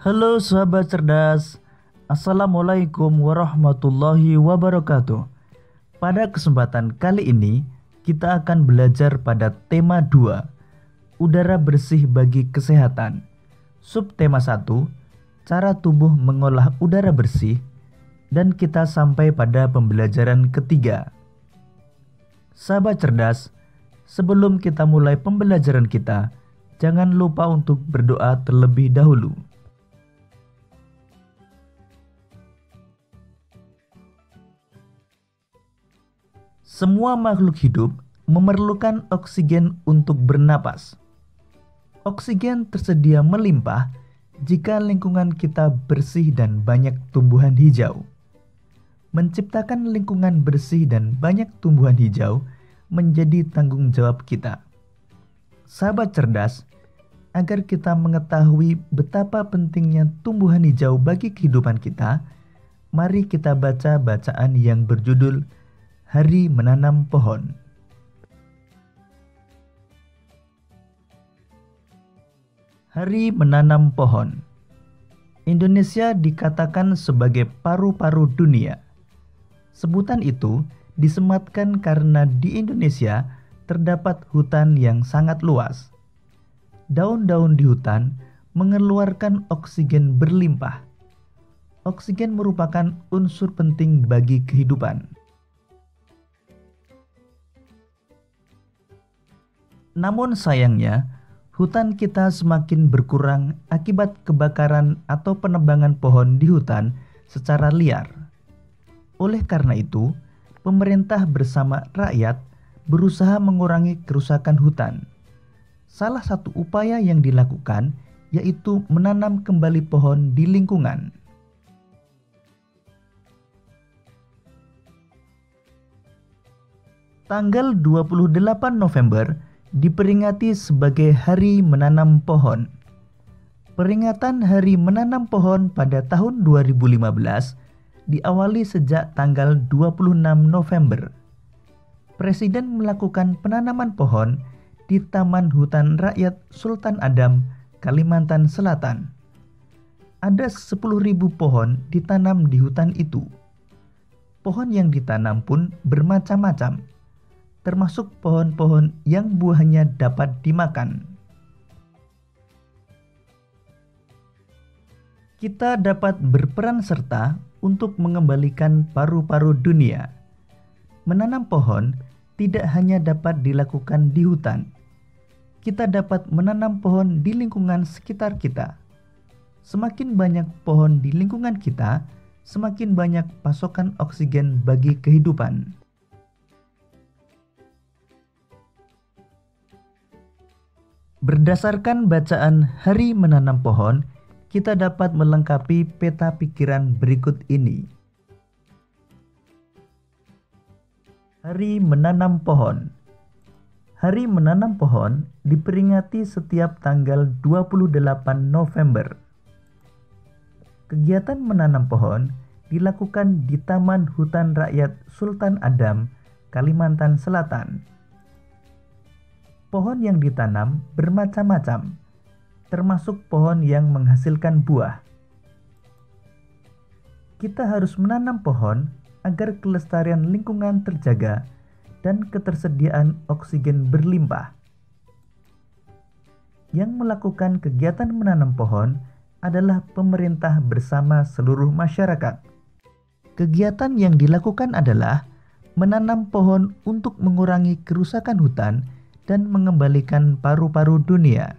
Halo sahabat cerdas, Assalamualaikum warahmatullahi wabarakatuh. Pada kesempatan kali ini, kita akan belajar pada tema 2, udara bersih bagi kesehatan. Subtema 1, cara tubuh mengolah udara bersih, dan kita sampai pada pembelajaran ketiga. Sahabat cerdas, sebelum kita mulai pembelajaran kita, jangan lupa untuk berdoa terlebih dahulu. Semua makhluk hidup memerlukan oksigen untuk bernapas. Oksigen tersedia melimpah jika lingkungan kita bersih dan banyak tumbuhan hijau. Menciptakan lingkungan bersih dan banyak tumbuhan hijau menjadi tanggung jawab kita. Sahabat cerdas, agar kita mengetahui betapa pentingnya tumbuhan hijau bagi kehidupan kita, mari kita baca bacaan yang berjudul Hari Menanam Pohon. Hari Menanam Pohon. Indonesia dikatakan sebagai paru-paru dunia. Sebutan itu disematkan karena di Indonesia terdapat hutan yang sangat luas. Daun-daun di hutan mengeluarkan oksigen berlimpah. Oksigen merupakan unsur penting bagi kehidupan. Namun sayangnya, hutan kita semakin berkurang akibat kebakaran atau penebangan pohon di hutan secara liar. Oleh karena itu, pemerintah bersama rakyat berusaha mengurangi kerusakan hutan. Salah satu upaya yang dilakukan yaitu menanam kembali pohon di lingkungan. Tanggal 28 November diperingati sebagai Hari Menanam Pohon. Peringatan Hari Menanam Pohon pada tahun 2015 diawali sejak tanggal 26 November. Presiden melakukan penanaman pohon di Taman Hutan Rakyat Sultan Adam, Kalimantan Selatan. Ada 10.000 pohon ditanam di hutan itu. Pohon yang ditanam pun bermacam-macam, termasuk pohon-pohon yang buahnya dapat dimakan. Kita dapat berperan serta untuk mengembalikan paru-paru dunia. Menanam pohon tidak hanya dapat dilakukan di hutan. Kita dapat menanam pohon di lingkungan sekitar kita. Semakin banyak pohon di lingkungan kita, semakin banyak pasokan oksigen bagi kehidupan. Berdasarkan bacaan Hari Menanam Pohon, kita dapat melengkapi peta pikiran berikut ini. Hari Menanam Pohon. Hari Menanam Pohon diperingati setiap tanggal 28 November. Kegiatan menanam pohon dilakukan di Taman Hutan Rakyat Sultan Adam, Kalimantan Selatan. Pohon yang ditanam bermacam-macam, termasuk pohon yang menghasilkan buah. Kita harus menanam pohon agar kelestarian lingkungan terjaga dan ketersediaan oksigen berlimpah. Yang melakukan kegiatan menanam pohon adalah pemerintah bersama seluruh masyarakat. Kegiatan yang dilakukan adalah menanam pohon untuk mengurangi kerusakan hutan dan mengembalikan paru-paru dunia.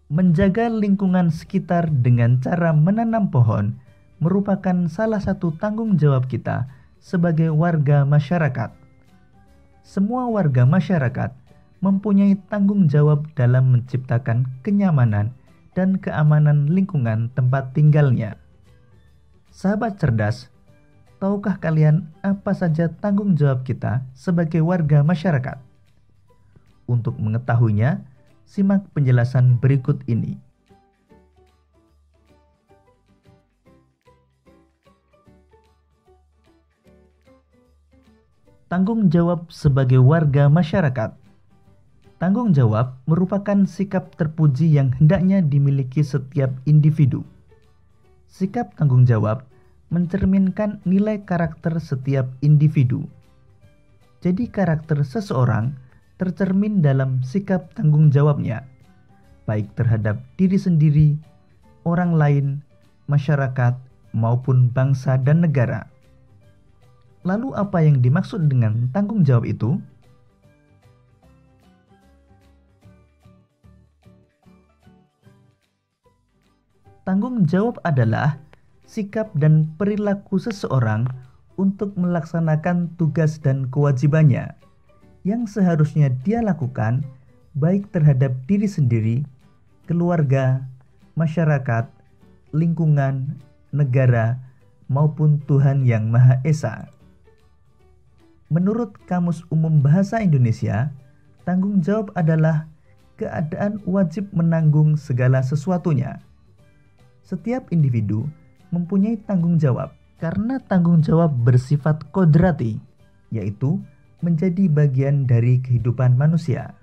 Menjaga lingkungan sekitar dengan cara menanam pohon merupakan salah satu tanggung jawab kita sebagai warga masyarakat. Semua warga masyarakat mempunyai tanggung jawab dalam menciptakan kenyamanan dan keamanan lingkungan tempat tinggalnya. Sahabat cerdas, tahukah kalian apa saja tanggung jawab kita sebagai warga masyarakat? Untuk mengetahuinya, simak penjelasan berikut ini. Tanggung jawab sebagai warga masyarakat. Tanggung jawab merupakan sikap terpuji yang hendaknya dimiliki setiap individu. Sikap tanggung jawab mencerminkan nilai karakter setiap individu. Jadi karakter seseorang tercermin dalam sikap tanggung jawabnya, baik terhadap diri sendiri, orang lain, masyarakat, maupun bangsa dan negara. Lalu apa yang dimaksud dengan tanggung jawab itu? Tanggung jawab adalah sikap dan perilaku seseorang untuk melaksanakan tugas dan kewajibannya yang seharusnya dia lakukan baik terhadap diri sendiri, keluarga, masyarakat, lingkungan, negara, maupun Tuhan Yang Maha Esa. Menurut Kamus Umum Bahasa Indonesia, tanggung jawab adalah keadaan wajib menanggung segala sesuatunya. Setiap individu mempunyai tanggung jawab karena tanggung jawab bersifat kodrati, yaitu menjadi bagian dari kehidupan manusia.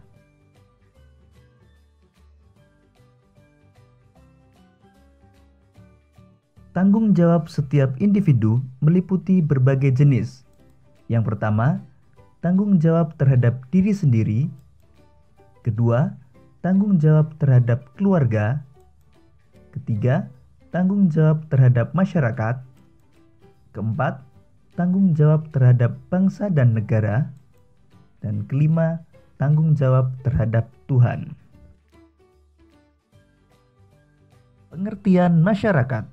Tanggung jawab setiap individu meliputi berbagai jenis. Yang pertama, tanggung jawab terhadap diri sendiri. Kedua, tanggung jawab terhadap keluarga. Ketiga, tanggung jawab terhadap masyarakat. Keempat, tanggung jawab terhadap bangsa dan negara. Dan kelima, tanggung jawab terhadap Tuhan. Pengertian masyarakat.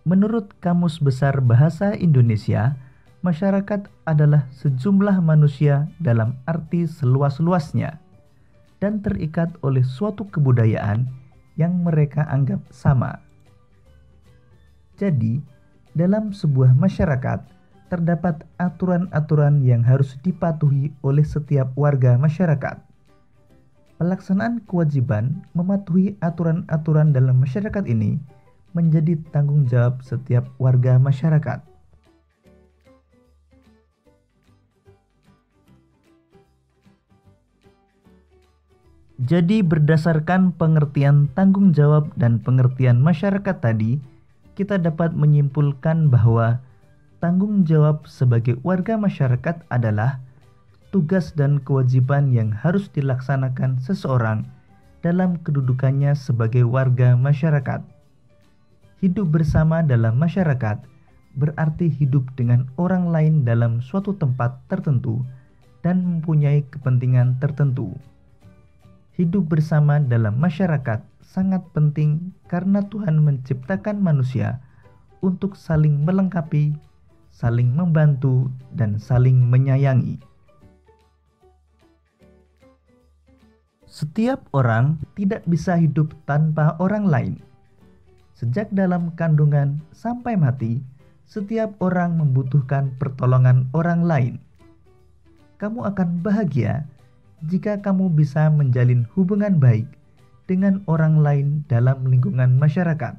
Menurut Kamus Besar Bahasa Indonesia, masyarakat adalah sejumlah manusia dalam arti seluas-luasnya dan terikat oleh suatu kebudayaan yang mereka anggap sama. Jadi, dalam sebuah masyarakat terdapat aturan-aturan yang harus dipatuhi oleh setiap warga masyarakat. Pelaksanaan kewajiban mematuhi aturan-aturan dalam masyarakat ini menjadi tanggung jawab setiap warga masyarakat. Jadi berdasarkan pengertian tanggung jawab dan pengertian masyarakat tadi, kita dapat menyimpulkan bahwa tanggung jawab sebagai warga masyarakat adalah tugas dan kewajiban yang harus dilaksanakan seseorang dalam kedudukannya sebagai warga masyarakat. Hidup bersama dalam masyarakat berarti hidup dengan orang lain dalam suatu tempat tertentu dan mempunyai kepentingan tertentu. Hidup bersama dalam masyarakat sangat penting karena Tuhan menciptakan manusia untuk saling melengkapi, saling membantu, dan saling menyayangi. Setiap orang tidak bisa hidup tanpa orang lain. Sejak dalam kandungan sampai mati, setiap orang membutuhkan pertolongan orang lain. Kamu akan bahagia jika kamu bisa menjalin hubungan baik dengan orang lain dalam lingkungan masyarakat.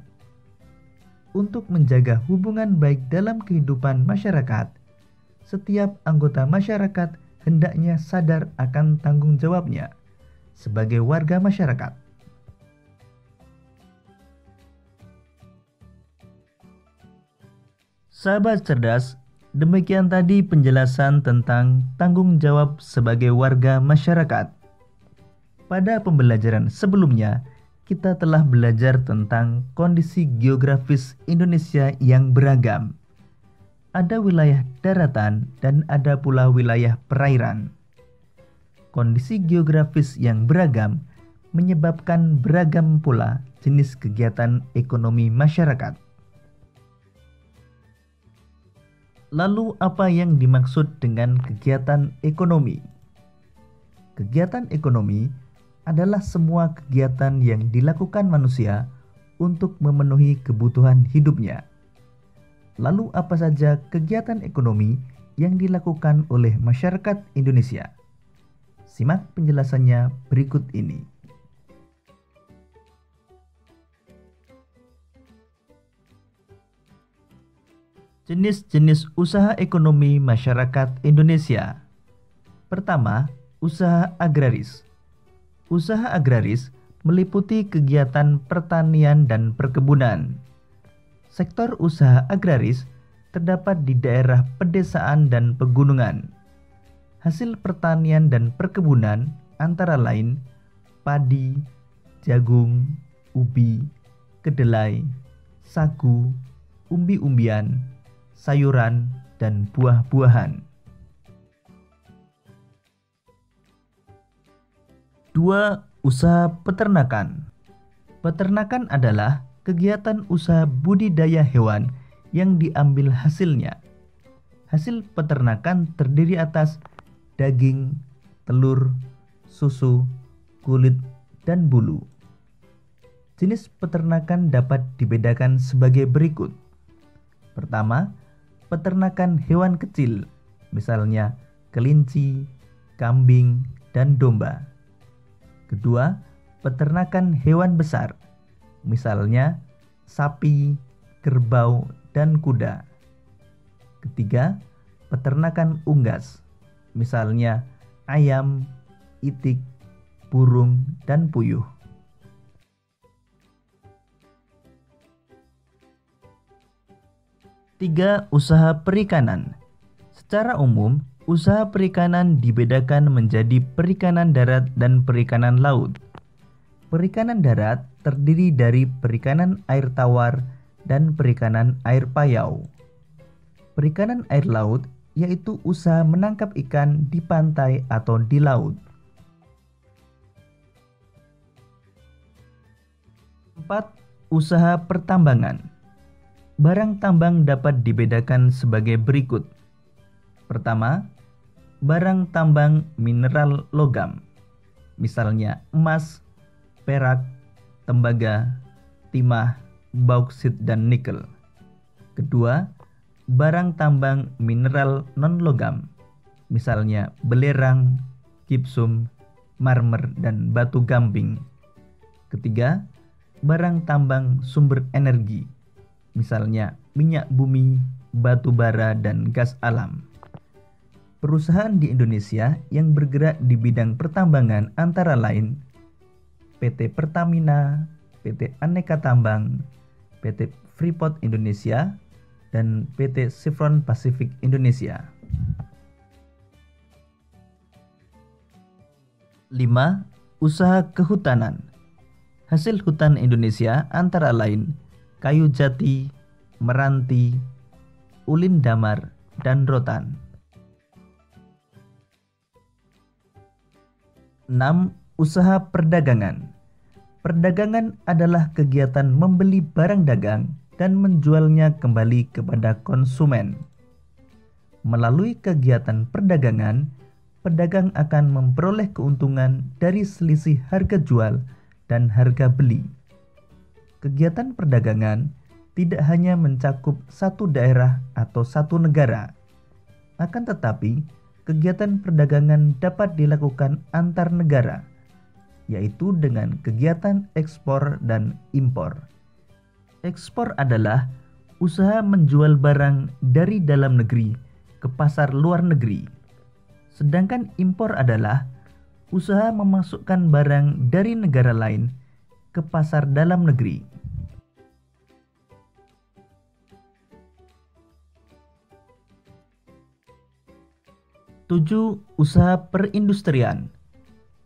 Untuk menjaga hubungan baik dalam kehidupan masyarakat, setiap anggota masyarakat hendaknya sadar akan tanggung jawabnya sebagai warga masyarakat. Sahabat cerdas, demikian tadi penjelasan tentang tanggung jawab sebagai warga masyarakat. Pada pembelajaran sebelumnya, kita telah belajar tentang kondisi geografis Indonesia yang beragam. Ada wilayah daratan dan ada pula wilayah perairan. Kondisi geografis yang beragam menyebabkan beragam pula jenis kegiatan ekonomi masyarakat. Lalu apa yang dimaksud dengan kegiatan ekonomi? Kegiatan ekonomi adalah semua kegiatan yang dilakukan manusia untuk memenuhi kebutuhan hidupnya. Lalu apa saja kegiatan ekonomi yang dilakukan oleh masyarakat Indonesia? Simak penjelasannya berikut ini. Jenis-jenis usaha ekonomi masyarakat Indonesia. Pertama, usaha agraris. Usaha agraris meliputi kegiatan pertanian dan perkebunan. Sektor usaha agraris terdapat di daerah pedesaan dan pegunungan. Hasil pertanian dan perkebunan antara lain padi, jagung, ubi, kedelai, sagu, umbi-umbian, sayuran, dan buah-buahan. 2. Usaha peternakan. Peternakan adalah kegiatan usaha budidaya hewan yang diambil hasilnya. Hasil peternakan terdiri atas daging, telur, susu, kulit, dan bulu. Jenis peternakan dapat dibedakan sebagai berikut. Pertama, peternakan hewan kecil, misalnya kelinci, kambing, dan domba. Kedua, peternakan hewan besar, misalnya sapi, kerbau, dan kuda. Ketiga, peternakan unggas, misalnya ayam, itik, burung, dan puyuh. 3. Usaha perikanan. Secara umum, usaha perikanan dibedakan menjadi perikanan darat dan perikanan laut. Perikanan darat terdiri dari perikanan air tawar dan perikanan air payau. Perikanan air laut yaitu usaha menangkap ikan di pantai atau di laut. 4. Usaha pertambangan. Barang tambang dapat dibedakan sebagai berikut. Pertama, barang tambang mineral logam, misalnya emas, perak, tembaga, timah, bauksit, dan nikel. Kedua, barang tambang mineral non-logam, misalnya belerang, gipsum, marmer, dan batu gamping. Ketiga, barang tambang sumber energi, misalnya minyak bumi, batu bara, dan gas alam. Perusahaan di Indonesia yang bergerak di bidang pertambangan antara lain PT Pertamina, PT Aneka Tambang, PT Freeport Indonesia, dan PT Chevron Pacific Indonesia. 5. Usaha kehutanan. Hasil hutan Indonesia antara lain kayu jati, meranti, ulin damar, dan rotan. 6. Usaha perdagangan. Perdagangan adalah kegiatan membeli barang dagang dan menjualnya kembali kepada konsumen. Melalui kegiatan perdagangan, pedagang akan memperoleh keuntungan dari selisih harga jual dan harga beli. Kegiatan perdagangan tidak hanya mencakup satu daerah atau satu negara. Akan tetapi, kegiatan perdagangan dapat dilakukan antar negara, yaitu dengan kegiatan ekspor dan impor. Ekspor adalah usaha menjual barang dari dalam negeri ke pasar luar negeri. Sedangkan impor adalah usaha memasukkan barang dari negara lain ke pasar dalam negeri. 7. Usaha perindustrian.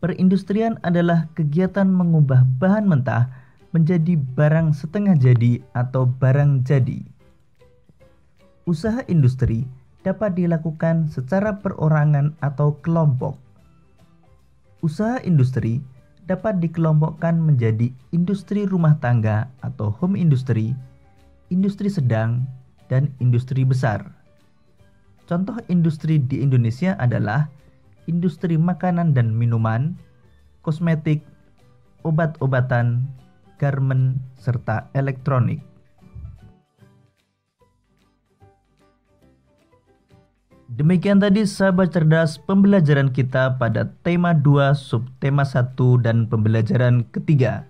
Perindustrian adalah kegiatan mengubah bahan mentah menjadi barang setengah jadi atau barang jadi. Usaha industri dapat dilakukan secara perorangan atau kelompok. Usaha industri dapat dikelompokkan menjadi industri rumah tangga atau home industry, industri sedang, dan industri besar. Contoh industri di Indonesia adalah industri makanan dan minuman, kosmetik, obat-obatan, garmen, serta elektronik. Demikian tadi sahabat cerdas pembelajaran kita pada tema 2, subtema 1, dan pembelajaran ketiga.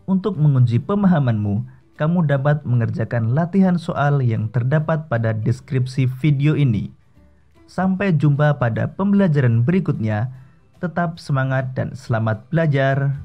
Untuk menguji pemahamanmu, kamu dapat mengerjakan latihan soal yang terdapat pada deskripsi video ini. Sampai jumpa pada pembelajaran berikutnya. Tetap semangat dan selamat belajar.